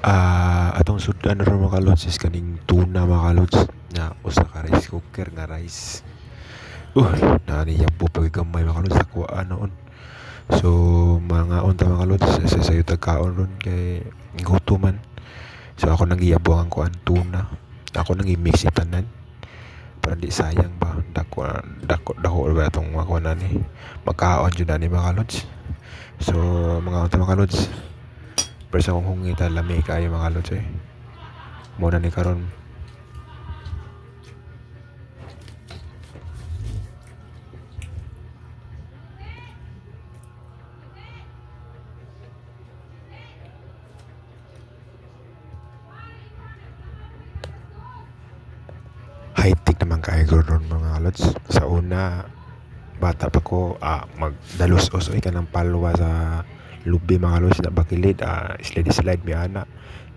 Atong sudan ron mga kalods is kaning tuna mga kalods na usa ka rice cooker nga rice. Naniyampo pag gamay mga kalods nakuha noon. So mga unta mga kalods sa sayo tagkaon ron kay guto man. So ako nang giyampo ang kuan tuna. Ako nang i-mix tanan para di sayang ba dako ba itong mga kuan ni magkaon jud ani mga kalods. So mga unta mga kalods pero sa kong hungita lami kayo mga kalods mo na ni karon. High-tech naman kayo ron mga kalods. Sa una bata pa ko magdalos usoy ka ng palwa sa lubi mga kalods na bakilid slide mi ana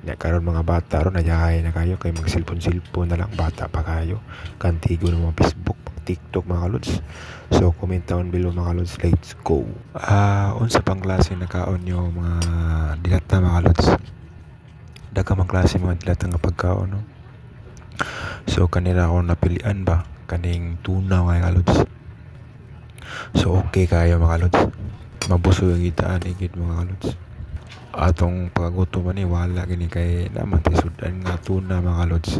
na karon mga bata ron nayahay na kayo kay mag cellphone na lang bata pa kayo kantigo ng mga Facebook TikTok mga kalods. So comment down below mga kalods, let's go. Unsa pang klase na kaon nyo mga dilata mga kalods? Daghang mga klase mga dilata nga pagkaon no. So kanila ako napilian ba kaning tuna mga kalods. So okay kayo mga kalods. Mabuso yung gitaan igit mga kalods. Atong pagagutom man wala gini kay naman sudan nga tuna mga kalods.